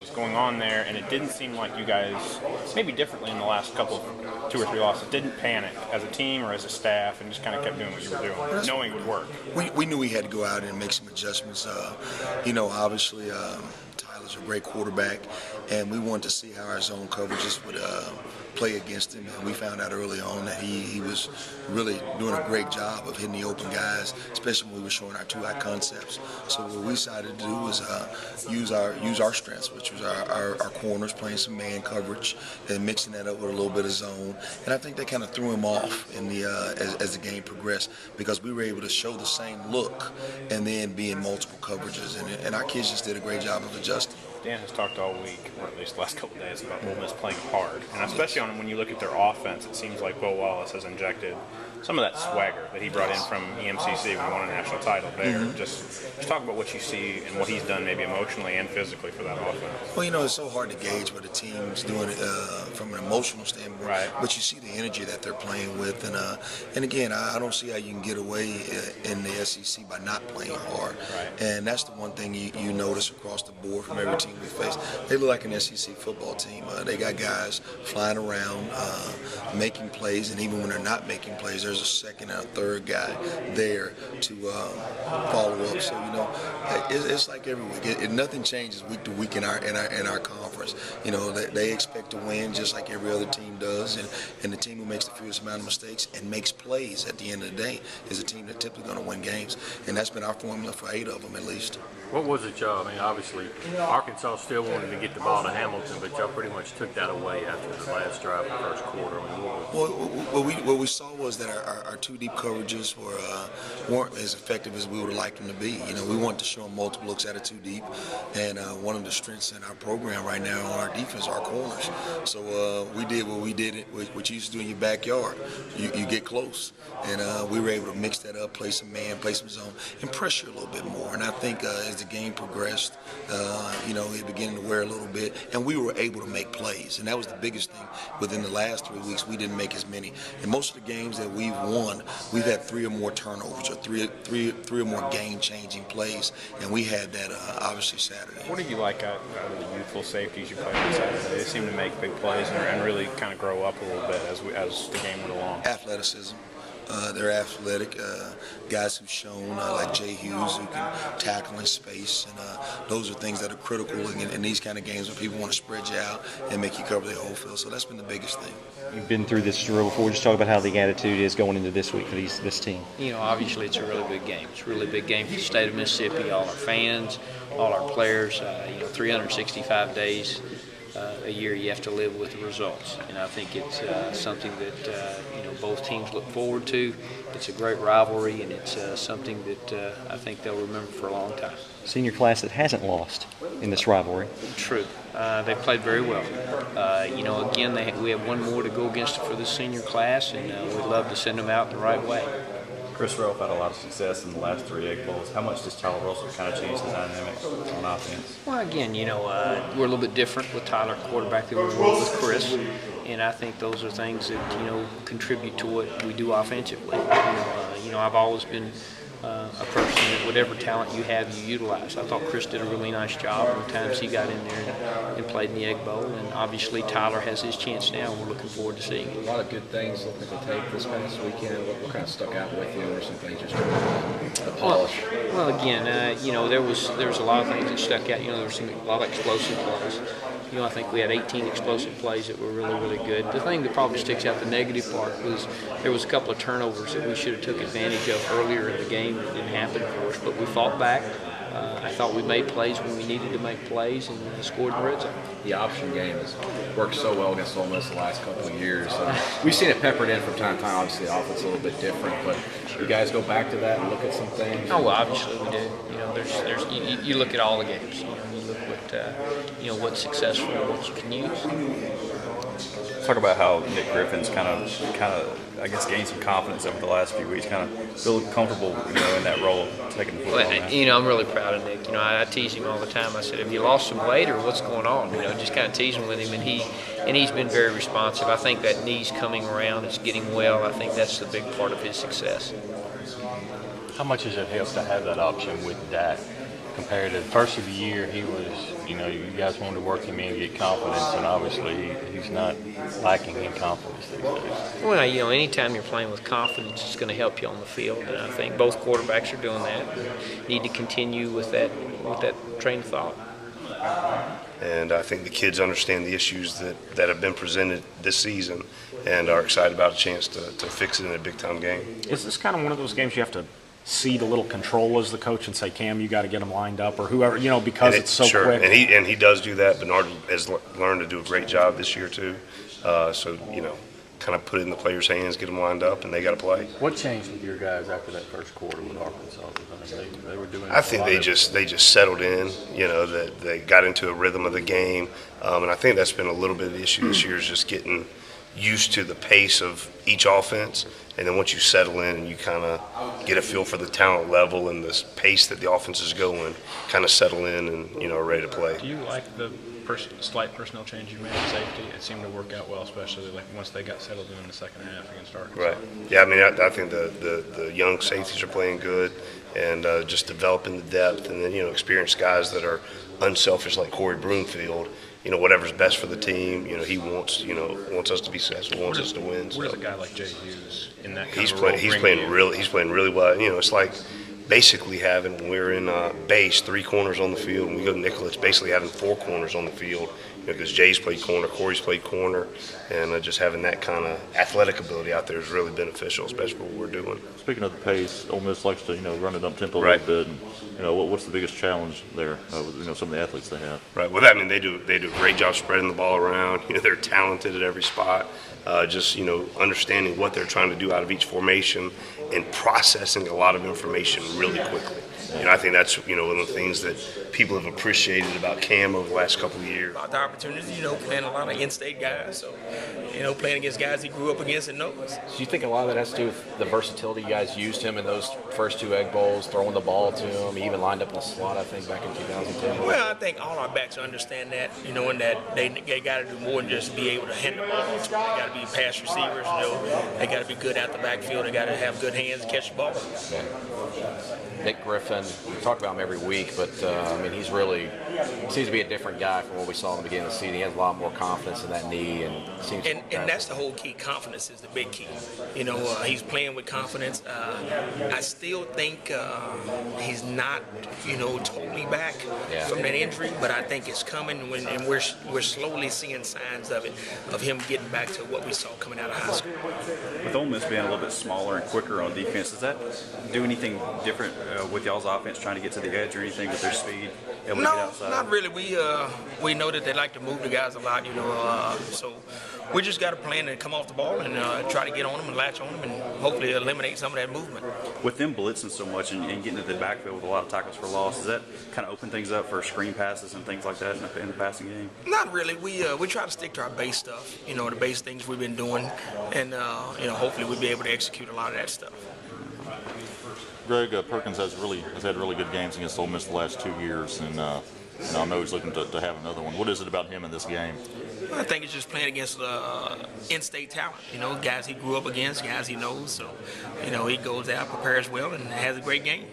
was going on there, and it didn't seem like you guys, maybe differently in the last couple of 2 or 3 losses, didn't panic as a team or as a staff and just kind of kept doing what you were doing, knowing it would work. We knew we had to go out and make some adjustments. Obviously, Tyler's a great quarterback, and we wanted to see how our zone coverages would play against him. And we found out early on that he was really doing a great job of hitting the open guys, especially when we were showing our two-high concepts. So what we decided to do was use our strengths, which was our corners, playing some man coverage and mixing that up with a little bit of zone. And I think that kind of threw him off in the as the game progressed, because we were able to show the same look and then be in multiple coverages. And our kids just did a great job of adjusting. Dan has talked all week, or at least the last couple of days, about Ole Miss playing hard. And especially when you look at their offense, it seems like Will Wallace has injected some of that swagger that he brought in from EMCC when he won a national title there. Mm-hmm. Just talk about what you see and what he's done maybe emotionally and physically for that offense. Well, it's so hard to gauge what a team's doing from an emotional standpoint. Right. But you see the energy that they're playing with. And again, I don't see how you can get away in the SEC by not playing hard. Right. And that's the one thing you notice across the board from every team we face. They look like an SEC football team. They got guys flying around, making plays, and even when they're not making plays, there's a second and a third guy there to follow up. So it's like every week. Nothing changes week to week in our conference. They expect to win just like every other team does, and the team who makes the fewest amount of mistakes and makes plays at the end of the day is a team that's typically going to win games, and that's been our formula for 8 of them at least. What was it, y'all? I mean, obviously, Arkansas still wanted to get the ball to Hamilton, but y'all pretty much took that away after the last drive of the first quarter. I mean, what we saw was that our two deep coverages weren't as effective as we would have liked them to be. We wanted to show them multiple looks at it too deep, and one of the strengths in our program right now on our defense are our corners. So we did what we did, what you used to do in your backyard. You get close, and we were able to mix that up, play some man, play some zone, and pressure a little bit more. And I think as the game progressed, it began to wear a little bit, and we were able to make plays. And that was the biggest thing. Within the last 3 weeks, we didn't make as many. In most of the games that we've won, we've had 3 or more turnovers or three or more game-changing plays, and we had that obviously Saturday. What do you like out of the youthful safeties you played on Saturday? They seem to make big plays and really kind of grow up a little bit as the game went along. Athleticism. They're athletic guys who've shown, like Jay Hughes, who can tackle in space, and those are things that are critical in these kind of games when people want to spread you out and make you cover the whole field. So that's been the biggest thing. You've been through this drill before. Just talk about how the attitude is going into this week for this team. Obviously it's a really big game. It's a really big game for the state of Mississippi, all our fans, all our players. 365 days a year you have to live with the results, and I think it's something that both teams look forward to. It's a great rivalry, and it's something that I think they'll remember for a long time. Senior class that hasn't lost in this rivalry. True. They played very well. Again, we have one more to go against for the senior class, and we'd love to send them out the right way. Chris Ralph had a lot of success in the last 3 Egg Bowls. How much does Tyler Russell kind of change the dynamics on offense? Well, again, we're a little bit different with Tyler quarterback than we were with Chris, and I think those are things that contribute to what we do offensively. I've always been a person that whatever talent you have, you utilize. I thought Chris did a really nice job the times he got in there and played in the Egg Bowl, and obviously Tyler has his chance now, and we're looking forward to seeing it. A lot of good things looking at the tape this past weekend. What kind of stuck out with you, or some things just to polish? Well, again, there was a lot of things that stuck out. There was a lot of explosive plays. I think we had 18 explosive plays that were really, really good. The thing that probably sticks out, the negative part, was there was a couple of turnovers that we should have took advantage of earlier in the game that didn't happen for us, but we fought back. I thought we made plays when we needed to make plays and scored in the red zone. The option game has worked so well against Ole Miss the last couple of years. We've seen it peppered in from time to time. Obviously, the offense is a little bit different, but you guys go back to that and look at some things. Oh, well, obviously we do. You look at all the games. You look at what's successful, what you can use. Talk about how Nick Griffin's kind of I guess gained some confidence over the last few weeks, kind of feel comfortable in that role of taking the football. Well, I'm really proud of Nick. I tease him all the time. I said, "Have you lost some weight, or what's going on?" Just kind of teasing with him, and he's been very responsive. I think that knee's coming around. It's getting well. I think that's the big part of his success. How much has it helped to have that option with Dak comparative. First of the year, he was, you guys wanted to work him in, get confidence, and obviously he's not lacking in confidence these days. Well, anytime you're playing with confidence, it's going to help you on the field, and I think both quarterbacks are doing that. Need to continue with that train of thought. And I think the kids understand the issues that have been presented this season and are excited about a chance to fix it in a big-time game. Is this kind of one of those games you have to cede a little control as the coach and say, Cam, you got to get them lined up, or whoever, because it's so sure. quick? And he does do that. Bernard has learned to do a great job this year, too. So, kind of put it in the players' hands, get them lined up, and they got to play. What changed with your guys after that first quarter with Arkansas? They were doing. I think they just settled in. That they got into a rhythm of the game, and I think that's been a little bit of the issue this year is just getting used to the pace of each offense, and then once you settle in and you kind of get a feel for the talent level and the pace that the offense is going, kind of settle in and are ready to play. Do you like the slight personnel change you made at safety? It seemed to work out well, especially like once they got settled in the second half against Arkansas. Right. Yeah, I mean, I think the young safeties are playing good and just developing the depth, and then experienced guys that are unselfish like Corey Broomfield. Whatever's best for the team. He wants us to be successful, wants us to win. Where's a guy like Jay Hughes in that kind He's of role? He's playing really well. It's like basically having, when we're in base, 3 corners on the field, and we go to nickel, it's basically having 4 corners on the field, because Jay's played corner, Corey's played corner, and just having that kind of athletic ability out there is really beneficial, especially for what we're doing. Speaking of the pace, Ole Miss likes to run it up tempo Right. a little bit. And, what's the biggest challenge there with some of the athletes they have? Right. Well, I mean, they do a great job spreading the ball around. They're talented at every spot. Just understanding what they're trying to do out of each formation and processing a lot of information really quickly. I think that's one of the things that people have appreciated about Cam over the last couple of years. About the opportunities, playing a lot of in-state guys, so playing against guys he grew up against and knows. So you think a lot of that has to do with the versatility you guys used him in those first 2 Egg Bowls, throwing the ball to him, he even lined up in the slot, I think, back in 2010. Well, I think all our backs understand that, and that they got to do more than just be able to hand the ball. They got to be pass receivers, they got to be good out the backfield. They got to have good hands to catch the ball. Yeah. Nick Griffin, we talk about him every week, but he's really seems to be a different guy from what we saw in the beginning of the season. He has a lot more confidence in that knee, and seems. And that's the whole key. Confidence is the big key. He's playing with confidence. I still think he's not, totally back from that injury, but I think it's coming, and we're slowly seeing signs of it, of him getting back to what we saw coming out of high school. With Ole Miss being a little bit smaller and quicker on defense, does that do anything different with y'all's offense trying to get to the edge or anything with their speed? Able to get outside? Not really. We know that they like to move the guys a lot, so we just got to plan to come off the ball and try to get on them and latch on them and hopefully eliminate some of that movement. With them blitzing so much and getting to the backfield with a lot of tackles for loss, does that kind of open things up for screen passes and things like that in the passing game? Not really. We try to stick to our base stuff, the base things we've been doing, and hopefully we'll be able to execute a lot of that stuff. Greg, Perkins has had really good games against Ole Miss the last 2 years, and I know he's looking to have another one. What is it about him in this game? I think it's just playing against in-state talent, guys he grew up against, guys he knows. So, he goes out, prepares well, and has a great game.